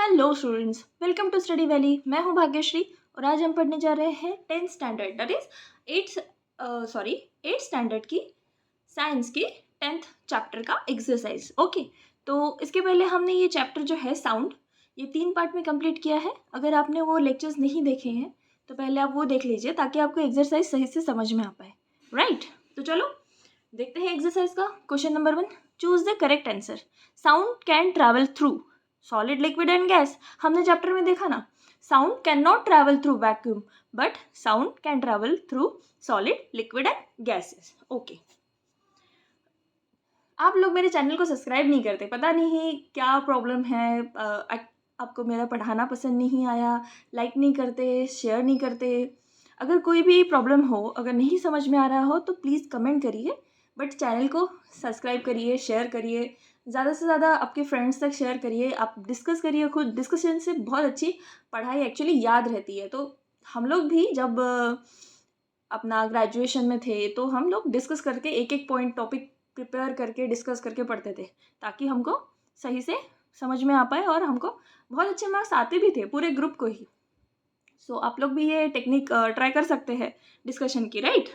Hello students, welcome to study valley. मैं हूं भाग्यश्री और आज हम पढ़ने जा रहे हैं 10th standard that is 8th standard की साइंस के 10th चैप्टर का एक्सरसाइज। ओके, तो इसके पहले हमने ये चैप्टर जो है साउंड, ये 3 पार्ट में कंप्लीट किया है। अगर आपने वो लेक्चर्स नहीं देखे हैं तो पहले आप वो देख लीजिए ताकि आपको एक्सरसाइज सही से समझ में आ पाए। राइट, तो चलो देखते हैं एक्सरसाइज का। Question number 1, choose the correct answer. Sound can travel through solid, liquid and gas. हमने चैप्टर में देखा ना, sound can not travel through vacuum but sound can travel through solid, liquid and gases. Okay, आप लोग मेरे channel को subscribe नहीं करते, पता नहीं क्या प्रॉब्लम है। आपको मेरा पढ़ाना पसंद नहीं आया, लाइक नहीं करते, शेयर नहीं करते। अगर कोई भी प्रॉब्लम हो, अगर नहीं समझ में आ रहा हो तो प्लीज़ कमेंट करिए, बट चैनल को सब्सक्राइब करिए, शेयर करिए, ज़्यादा से ज़्यादा आपके फ्रेंड्स तक शेयर करिए। आप डिस्कस करिए खुद, डिस्कशन से बहुत अच्छी पढ़ाई एक्चुअली याद रहती है। तो हम लोग भी जब अपना ग्रेजुएशन में थे तो हम लोग डिस्कस करके एक एक पॉइंट टॉपिक प्रिपेयर करके डिस्कस करके पढ़ते थे ताकि हमको सही से समझ में आ पाए और हमको बहुत अच्छे मार्क्स आते भी थे पूरे ग्रुप को ही। सो आप लोग भी ये टेक्निक ट्राई कर सकते हैं डिस्कशन की। राइट,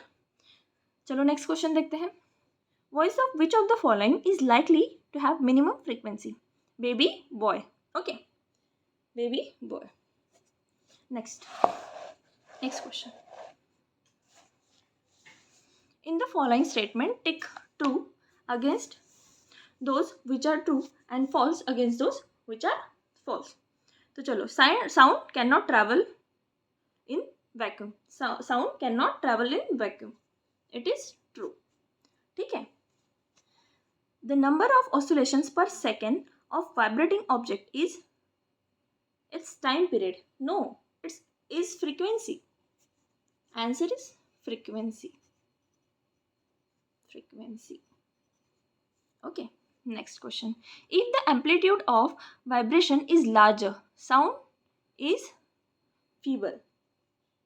चलो नेक्स्ट क्वेश्चन देखते हैं। Voice of which of the following is likely to have minimum frequency? Baby, boy. Okay, baby, boy. Next question. In the following statement, tick true against those which are true and false against those which are false. तो चलो, sound cannot travel in vacuum. Sound cannot travel in vacuum. It is true. ठीक है. The number of oscillations per second of vibrating object is its time period. No, it is frequency. Answer is frequency. Okay, next question. If the amplitude of vibration is larger, sound is feeble.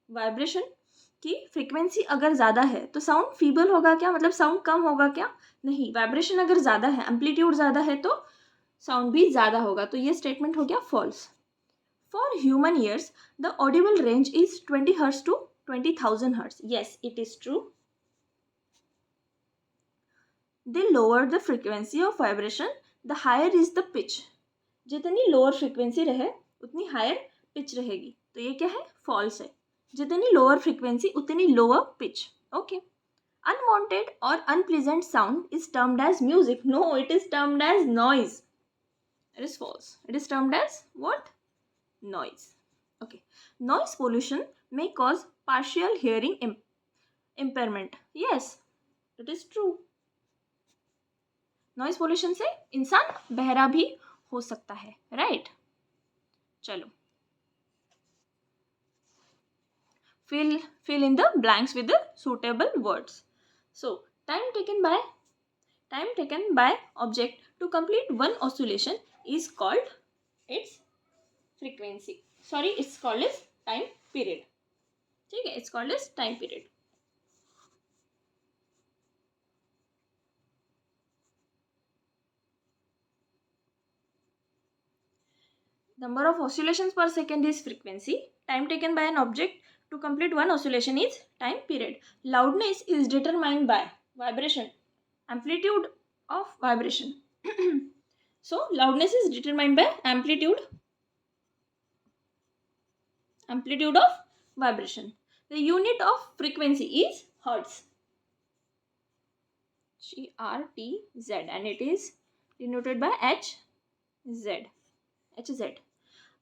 Vibration की frequency अगर ज़्यादा है तो sound feeble होगा क्या? मतलब sound कम होगा क्या? नहीं, वाइब्रेशन अगर ज़्यादा है, एम्पलीट्यूड ज़्यादा है तो साउंड भी ज़्यादा होगा। तो ये स्टेटमेंट हो गया false. For human ears the audible range is 20 hertz to 20,000 hertz. Yes, it is true. They lower the frequency of vibration, the higher is the pitch. जितनी लोअर फ्रीक्वेंसी रहे उतनी हायर पिच रहेगी। तो ये क्या है? फॉल्स है। जितनी लोअर फ्रीक्वेंसी उतनी लोअर पिच। ओके, अनवांटेड और unpleasant sound is termed as music. No, it is termed as noise. It is false. It is termed as what? Noise. Okay, noise pollution may cause partial hearing impairment. Yes, it is true. Noise pollution से इंसान बहरा भी हो सकता है। Right, चलो fill in the blanks with the suitable words. So time taken by object to complete one oscillation is called its frequency. Sorry, it's called as time period. ठीक है, it's called as time period. Number of oscillations per second is frequency. Time taken by an object to complete one oscillation is time period. Loudness is determined by vibration, amplitude of vibration. So loudness is determined by amplitude of vibration. The unit of frequency is hertz. G-R-T-Z, and it is denoted by H-Z.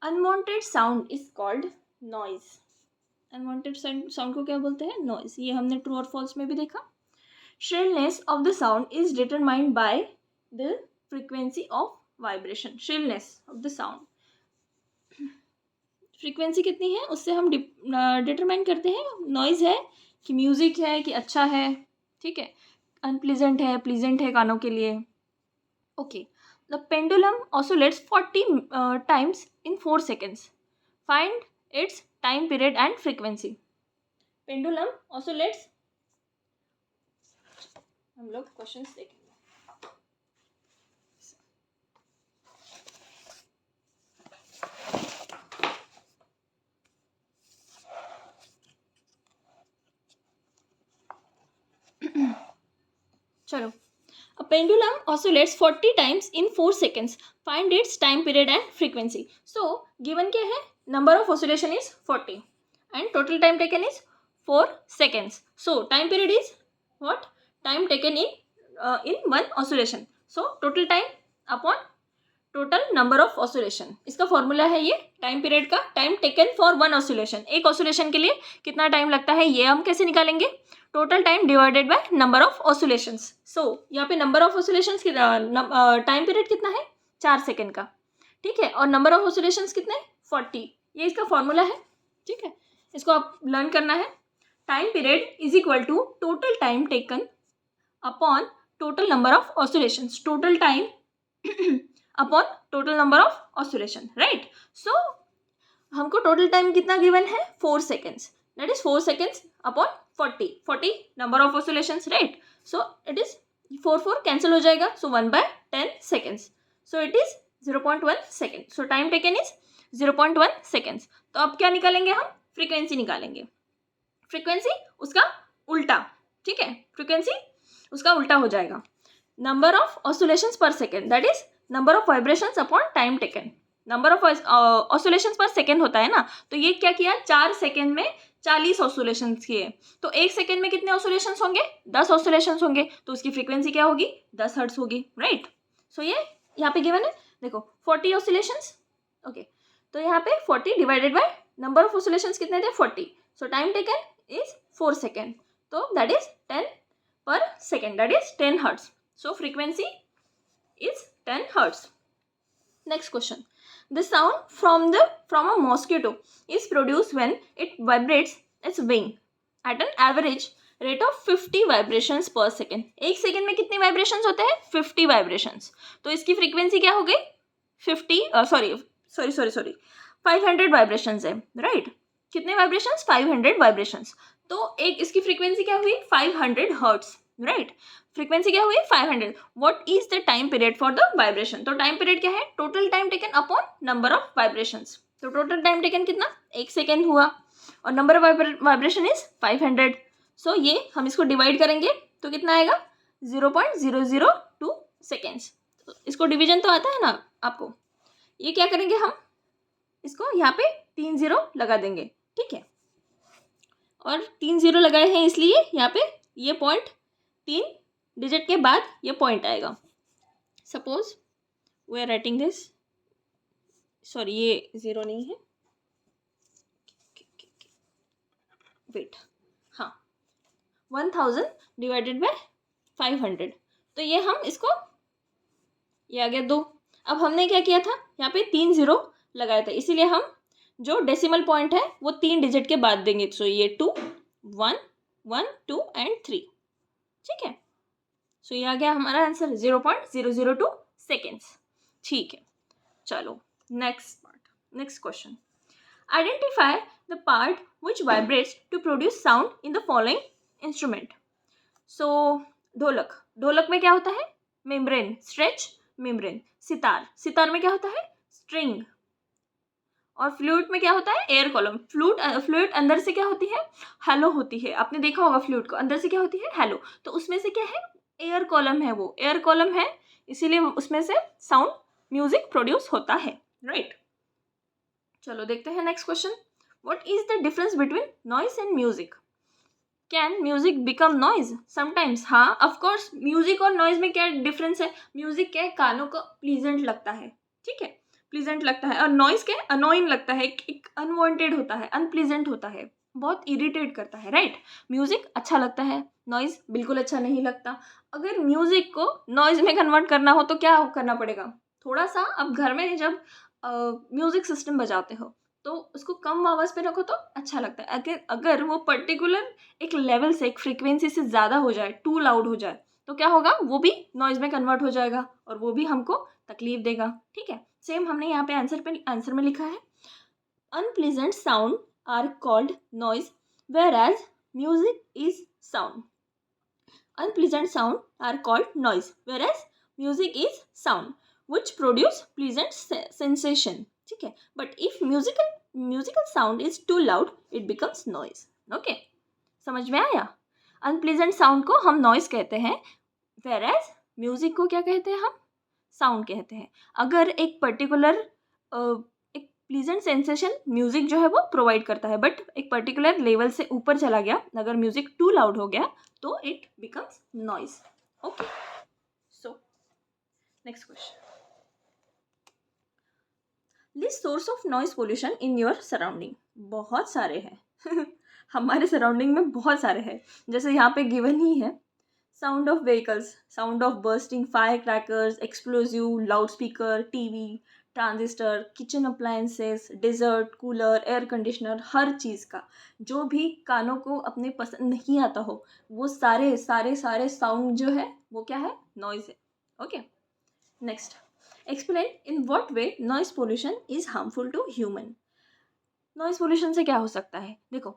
Unwanted sound is called noise. Unwanted sound को क्या बोलते हैं? Noise. ये हमने true और false में भी देखा. Shrillness of the sound is determined by the frequency of vibration. Shrillness of the sound, frequency कितनी है उससे हम डिटरमाइन करते हैं नॉइज है कि म्यूजिक है कि अच्छा है. ठीक है, अनप्लीजेंट है, प्लीजेंट है कानों के लिए. Okay, the pendulum oscillates 40 times in 4 seconds. Find its time period and frequency. Pendulum oscillates, हम लोग क्वेश्चंस देखेंगे. चलो, a pendulum oscillates 40 times in 4 seconds. Find its time period and frequency. So given क्या है, number of oscillation is 40 and total time taken is 4 seconds. So time period is what? Time taken in one oscillation. So total time upon total number of oscillation, इसका formula है ये time period का, time taken for one oscillation, एक oscillation के लिए कितना time लगता है ये हम कैसे निकालेंगे, total time divided by number of oscillations. So यहाँ पे number of oscillations time period कितना है 4 सेकेंड का, ठीक है, और नंबर ऑफ ऑसिलेशंस कितने 40, ये इसका फॉर्मूला है, ठीक है, इसको आप लर्न करना है. Time period is equal to total time taken upon total number of oscillations, total time upon total number of oscillation, right. So हमको टोटल टाइम कितना गिवन है 4 seconds, that is 4 seconds upon 40 number of oscillations, right. So it is 4 cancel हो जाएगा, so 1/10 seconds, so it is 0.1 second. So time taken is 0.1 seconds. तो अब क्या निकालेंगे हम, फ्रीक्वेंसी निकालेंगे, फ्रीक्वेंसी उसका उल्टा, ठीक है, फ्रीक्वेंसी उसका उल्टा हो जाएगा, नंबर ऑफ ऑसिलेशंस पर second, that is number of vibrations upon time taken. Number of oscillations पर सेकेंड होता है ना, तो ये क्या किया 4 सेकेंड में 40 ऑसिलेशंस किए, तो 1 सेकेंड में कितने ऑसिलेशंस होंगे 10 ऑसिलेशंस होंगे, तो उसकी फ्रीक्वेंसी क्या होगी 10 हर्ट्ज होगी, राइट. सो ये यहाँ पे गिवन है, देखो 40 ऑसिलेशंस, ओके, तो यहाँ पे 40 divided by number of oscillations कितने थे 40, सो टाइम टेकन इज 4 सेकेंड, तो दैट इज 10 पर second, that is 10 hertz. So frequency is 10 hertz. Next question. The sound from a mosquito is produced when it vibrates its wing at an average rate of 50 vibrations per second. एक second में कितने vibrations होते हैं 50 vibrations, तो इसकी frequency क्या हो गई 50 500 वाइब्रेशंस है, राइट. कितने वाइब्रेशंस 500 वाइब्रेशंस, तो एक इसकी फ्रीक्वेंसी क्या हुई 500 हर्ट्ज, राइट. फ्रीक्वेंसी क्या हुई 500. What is the time period for the vibration, तो टाइम पीरियड क्या है total time taken upon number of vibrations, तो टोटल टाइम टेकन कितना 1 सेकेंड हुआ और नंबर ऑफ वाइब्रेशन इज 500. सो ये हम इसको डिवाइड करेंगे तो कितना आएगा 0.002 सेकेंड्स. तो इसको डिवीजन तो आता है ना आपको, ये क्या करेंगे हम इसको यहाँ पे 3 0 लगा देंगे, ठीक है, और 3 0 लगाए हैं इसलिए यहाँ पे ये पॉइंट 3 डिजिट के बाद ये पॉइंट आएगा. Suppose we are writing this, sorry ये 0 नहीं है, वेट, हाँ 1000 डिवाइडेड बाय 500, तो ये हम इसको, ये आ गया 2. अब हमने क्या किया था यहाँ पे 3 0 लगाया था, इसीलिए हम जो डेसिमल पॉइंट है वो 3 डिजिट के बाद देंगे, सो ये 2 1 1 2 एंड 3, ठीक है. सो ये आ गया हमारा आंसर 0.002 सेकेंड्स, ठीक है. चलो next question. Identify the part which vibrates to produce sound in the following instrument. So ढोलक में क्या होता है मेम्ब्रेन, स्ट्रेच मेम्ब्रेन. सितार में क्या होता है स्ट्रिंग, और फ्लूट में क्या होता है एयर कॉलम. फ्लूट अंदर से क्या होती है हैलो होती है, आपने देखा होगा फ्लूट को अंदर से क्या होती है हैलो, तो उसमें से क्या है एयर कॉलम है, वो एयर कॉलम है, इसीलिए उसमें से साउंड म्यूजिक प्रोड्यूस होता है, राइट. चलो देखते हैं next question. What is the difference between noise and music. Can music become noise sometimes. हाँ ऑफकोर्स, म्यूजिक और नॉइज में क्या डिफरेंस है, म्यूजिक क्या है कानों को प्लीजेंट लगता है, ठीक है, प्लीजेंट लगता है, और नॉइज क्या है अनोइंग लगता है, एक अनवांटेड होता है, अनप्लीजेंट होता है, बहुत इरिटेट करता है, राइट. म्यूजिक अच्छा लगता है, नॉइज बिल्कुल अच्छा नहीं लगता. अगर म्यूजिक को नॉइज में कन्वर्ट करना हो तो क्या करना पड़ेगा, थोड़ा सा अब घर में जब म्यूजिक सिस्टम बजाते हो तो उसको कम आवाज़ पे रखो तो अच्छा लगता है. अगर वो पर्टिकुलर एक लेवल से, एक फ्रीक्वेंसी से ज़्यादा हो जाए, टू लाउड हो जाए, तो क्या होगा वो भी नॉइज में कन्वर्ट हो जाएगा और वो भी हमको तकलीफ देगा, ठीक है. सेम हमने यहाँ पे आंसर में लिखा है unpleasant sound are called noise where as music is sound. Unpleasant sound are called noise, whereas music is sound which produce pleasant sensation. ठीक है, but if musical sound is too loud, it becomes noise. Okay, समझ में आया. Unpleasant sound को हम noise कहते हैं, where as music को क्या कहते हैं हम? साउंड कहते हैं। अगर एक पर्टिकुलर एक प्लीजेंट सेंसेशन म्यूज़िक जो है वो प्रोवाइड करता है, बट एक पर्टिकुलर लेवल से ऊपर चला गया, अगर म्यूज़िक टू लाउड हो गया तो it becomes noise. Okay, so next question, list source of noise pollution in your surrounding. बहुत सारे हैं हमारे सराउंडिंग में बहुत सारे हैं, जैसे यहाँ पे गिवन ही है, sound of vehicles, sound of bursting fire crackers, explosive, loud speaker, TV, transistor, kitchen appliances, desert, cooler, air conditioner, हर चीज़ का जो भी कानों को अपने पसंद नहीं आता हो, वो सारे सारे सारे साउंड जो है वो क्या है? नॉइज है। Okay, next, explain in what way noise pollution is harmful to human. Noise pollution से क्या हो सकता है? देखो,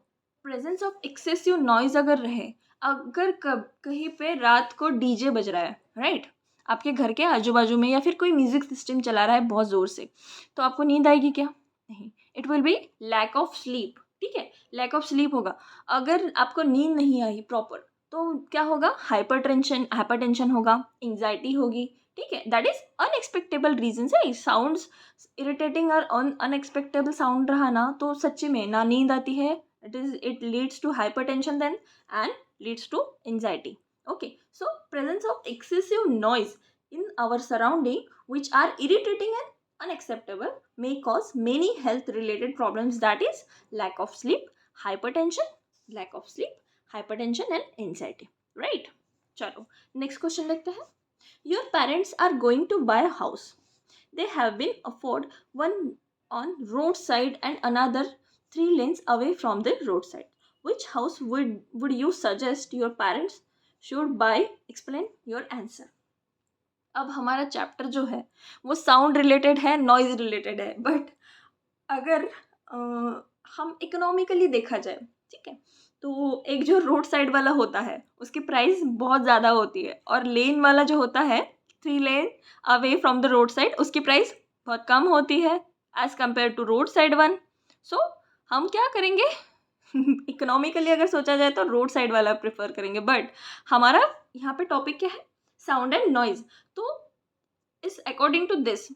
प्रेजेंस ऑफ एक्सेसिव नॉइज अगर रहे, अगर कहीं पे रात को डीजे बज रहा है, राइट, आपके घर के आजू बाजू में, या फिर कोई म्यूजिक सिस्टम चला रहा है बहुत ज़ोर से, तो आपको नींद आएगी क्या? नहीं, it will be lack of sleep. ठीक है, लैक ऑफ स्लीप होगा। अगर आपको नींद नहीं आई प्रॉपर, तो क्या होगा? हाइपर टेंशन होगा, एंग्जाइटी होगी। ठीक है, दैट इज अनएक्सपेक्टेबल रीजन है। साउंड्स इरिटेटिंग और अनएक्सपेक्टेबल साउंड रहा ना, तो सच्ची में ना नींद आती है, it leads to hypertension then and leads to anxiety. Okay, so presence of excessive noise in our surrounding which are irritating and unacceptable may cause many health related problems, that is lack of sleep, hypertension, lack of sleep, hypertension and anxiety, right? चलो next question देखते हैं। Your parents are going to buy a house. They have been afford one on roadside and another 3 lanes away from the roadside. Which house would you suggest your parents should buy? Explain your answer. अब हमारा chapter जो है वो sound related है, noise related है, but अगर हम economically देखा जाए, ठीक है, तो एक जो रोड साइड वाला होता है उसकी प्राइस बहुत ज़्यादा होती है, और लेन वाला जो होता है 3 lane away from the road side, उसकी प्राइस बहुत कम होती है as compare to road side one. So हम क्या करेंगे? इकोनॉमिकली अगर सोचा जाए तो रोड साइड वाला प्रेफर करेंगे, बट हमारा यहाँ पे टॉपिक क्या है? Sound and noise. तो इस according to this,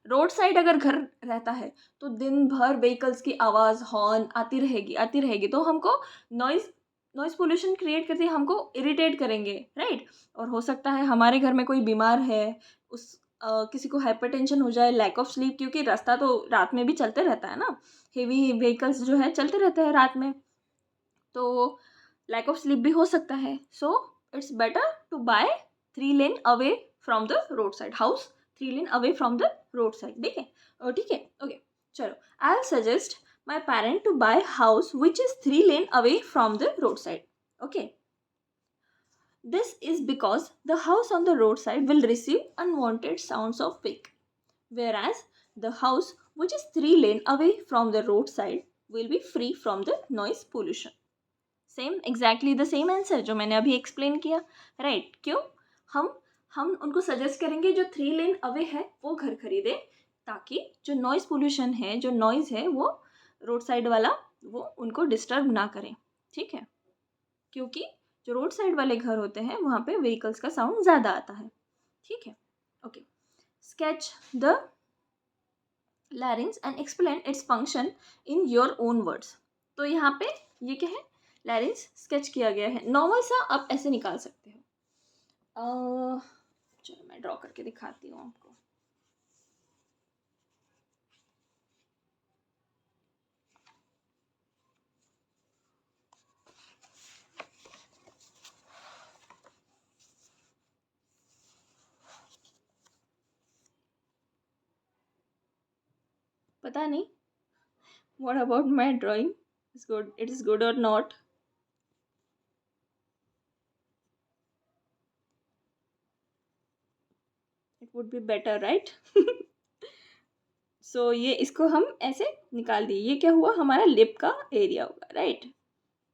road side अगर घर रहता है तो दिन भर व्हीकल्स की आवाज़, हॉर्न आती रहेगी, तो हमको नॉइज नॉइज पोल्यूशन क्रिएट करती है, हमको इरिटेट करेंगे, राइट? और हो सकता है हमारे घर में कोई बीमार है, उस किसी को हाइपरटेंशन हो जाए, लैक ऑफ स्लीप, क्योंकि रास्ता तो रात में भी चलते रहता है ना, हेवी व्हीकल्स जो है चलते रहते हैं रात में, तो लैक ऑफ स्लीप भी हो सकता है। So it's better to buy 3 lane away from the road side house, 3 lane away from the road side. ठीक है, ठीक है, ओके, चलो, I will suggest my parent to buy house which is 3 lane away from the road side. Okay, this is because the house on the roadside will receive unwanted sounds of vehicle, whereas the house which is 3 lane away from the roadside will be free from the noise pollution. Same exactly the same answer जो मैंने अभी explain किया, right? क्यों? हम उनको suggest करेंगे जो 3 lane away है वो घर खरीदे, ताकि जो नॉइज़ पोल्यूशन है, जो नॉइज़ है, वो रोड साइड वाला वो उनको डिस्टर्ब ना करें। ठीक है, क्योंकि जो रोड साइड वाले घर होते हैं वहाँ पे व्हीकल्स का साउंड ज़्यादा आता है। ठीक है, okay, sketch the larynx and explain its function in your own words. तो यहाँ पे ये क्या है? लैरिंग्स स्केच किया गया है, नॉर्मल सा आप ऐसे निकाल सकते हो। चलो मैं ड्रॉ करके दिखाती हूँ आपको। पता नहीं what about my drawing, it is good or not. It would be better, right? So ये इसको हम ऐसे निकाल दिए, ये क्या हुआ? हमारा लिप का एरिया होगा, राइट?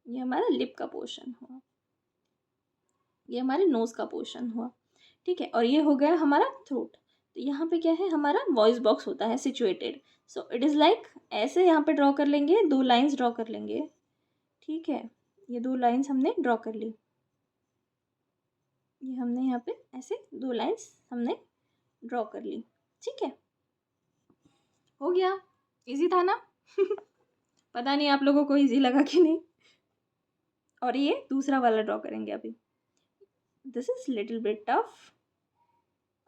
ये हमारा लिप का पोर्शन हुआ, ये हमारे नोज का पोर्शन हुआ, ठीक है, और ये हो गया हमारा थ्रोट। तो यहाँ पे क्या है? हमारा वॉइस बॉक्स होता है situated. So it is like ऐसे यहाँ पे ड्रॉ कर लेंगे, 2 लाइंस ड्रॉ कर लेंगे, ठीक है, ये 2 लाइंस हमने ड्रॉ कर ली। ये हमने यहाँ पे ऐसे 2 लाइन्स हमने ड्रॉ कर ली, ठीक है, हो गया, इजी था ना? पता नहीं आप लोगों को इजी लगा कि नहीं। और ये दूसरा वाला ड्रॉ करेंगे अभी। This is little bit tough.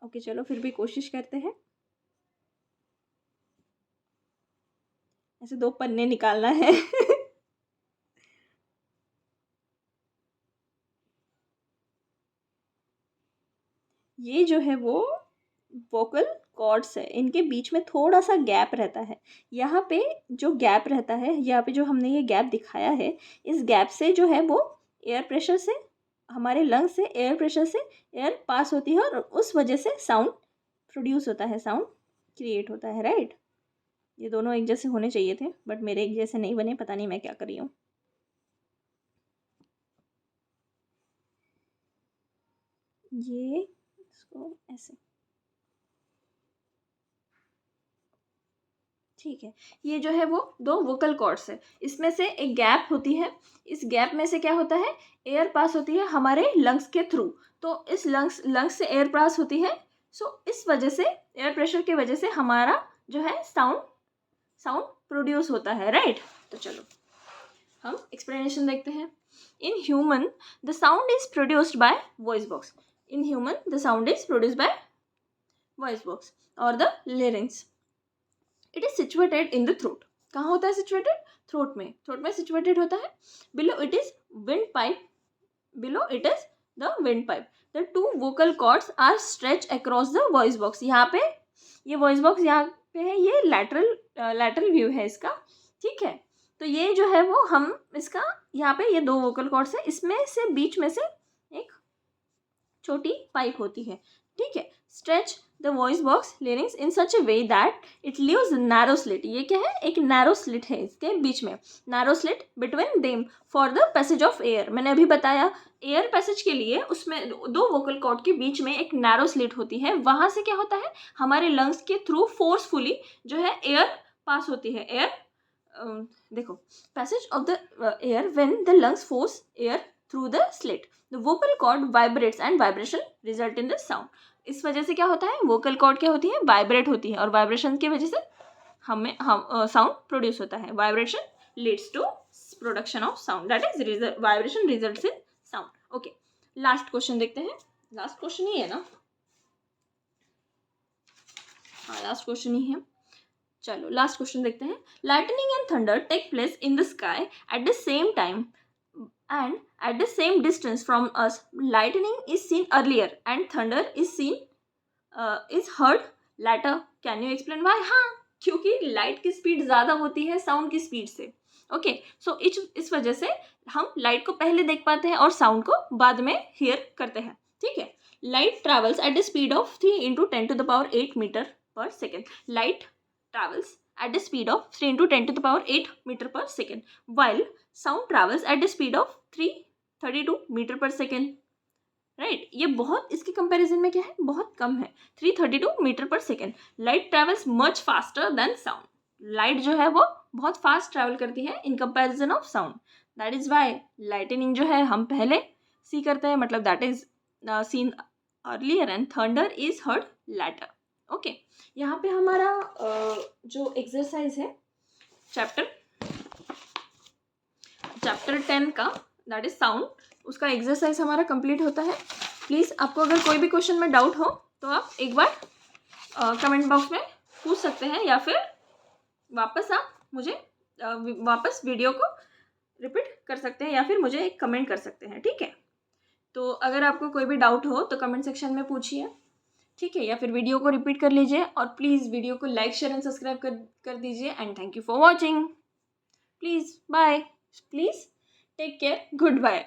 Okay चलो फिर भी कोशिश करते हैं। ऐसे 2 पन्ने निकालना है। ये जो है वो वोकल कॉर्ड्स है, इनके बीच में थोड़ा सा गैप रहता है। यहाँ पे जो गैप रहता है, यहाँ पे जो हमने ये गैप दिखाया है, इस गैप से जो है वो एयर प्रेशर से, हमारे लंग्स से एयर प्रेशर से एयर पास होती है और उस वजह से साउंड प्रोड्यूस होता है, साउंड क्रिएट होता है, राइट। ये दोनों एक जैसे होने चाहिए थे बट मेरे एक जैसे नहीं बने, पता नहीं मैं क्या कर रही हूँ। ये इसको ऐसे, ठीक है। ये जो है वो 2 वोकल कॉर्ड्स है, इसमें से एक गैप होती है, इस गैप में से क्या होता है, एयर पास होती है हमारे लंग्स के थ्रू। तो इस लंग्स से एयर पास होती है, सो इस वजह से एयर प्रेशर की वजह से हमारा जो है साउंड प्रोड्यूस होता है, राइट। तो चलो हम एक्सप्लेनेशन देखते हैं। In human the sound is produced by voice box. In human the sound is produced by voice box और the larynx. It is situated in the throat. कहाँ होता है सिचुएटेड? थ्रोट में सिचुएटेड होता है। Below it is wind pipe, below it is the wind pipe. The 2 vocal cords are stretch across the voice box. यहाँ पे ये voice box यहाँ पे है, ये लैटरल व्यू है इसका, ठीक है। तो ये जो है वो हम इसका, यहाँ पे ये 2 वोकल कॉर्ड्स है, इसमें से बीच में से एक छोटी पाइप होती है, ठीक है। Stretch the voice box larynx in such A way that it leaves narrow slit. ये क्या है? एक नैरो स्लिट है इसके बीच में, narrow slit between them for the passage of air. मैंने अभी बताया एयर पैसेज के लिए उसमें 2 वोकल कॉर्ड के बीच में एक नैरो स्लिट होती है, वहाँ से क्या होता है, हमारे लंग्स के थ्रू फोर्सफुली जो है एयर पास होती है। एयर देखो, passage of the air when the lungs force air through the slit, the vocal cord vibrates and vibration result in the sound. इस वजह से क्या होता है, वोकल कॉर्ड क्या होती है, वाइब्रेट होती है और वाइब्रेशन की वजह से हम साउंड प्रोड्यूस होता है। Vibration leads to production of sound, that is vibration results in sound. Okay, last question देखते हैं। लास्ट क्वेश्चन ही है ना? हाँ लास्ट क्वेश्चन ही है। चलो लास्ट क्वेश्चन देखते हैं। Lightning and thunder take place in the sky at the same time and at the same distance from us. Lightning is seen earlier and thunder is heard later. Can you explain why? हाँ, क्योंकि light की speed ज़्यादा होती है sound की speed से। Okay, सो इस वजह से हम लाइट को पहले देख पाते हैं और साउंड को बाद में हियर करते हैं, ठीक है। Light travels at the speed of 3 × 10⁸ metre per second. Light travels at the speed of 3 × 10⁸ meter per second, while sound travels at the speed of 332 meter per second, right। ये बहुत, इसके कंपैरिजन में क्या है, बहुत कम है, 332 metre per second. Light travels much faster than sound. Light जो है वो बहुत फास्ट ट्रैवल करती है in comparison of sound, that is why lightning जो है हम पहले सी करते हैं, मतलब that is seen earlier and thunder is heard later. Okay, यहाँ पे हमारा जो एक्सरसाइज है चैप्टर 10 का, दैट इज साउंड, उसका एक्सरसाइज हमारा कंप्लीट होता है। प्लीज़ आपको अगर कोई भी क्वेश्चन में डाउट हो तो आप एक बार कमेंट बॉक्स में पूछ सकते हैं, या फिर वापस आप मुझे वापस वीडियो को रिपीट कर सकते हैं, या फिर मुझे एक कमेंट कर सकते हैं, ठीक है। तो अगर आपको कोई भी डाउट हो तो कमेंट सेक्शन में पूछिए, ठीक है, या फिर वीडियो को रिपीट कर लीजिए, और प्लीज़ वीडियो को लाइक शेयर एंड सब्सक्राइब कर दीजिए। And thank you for watching. Please bye, please take care, good bye.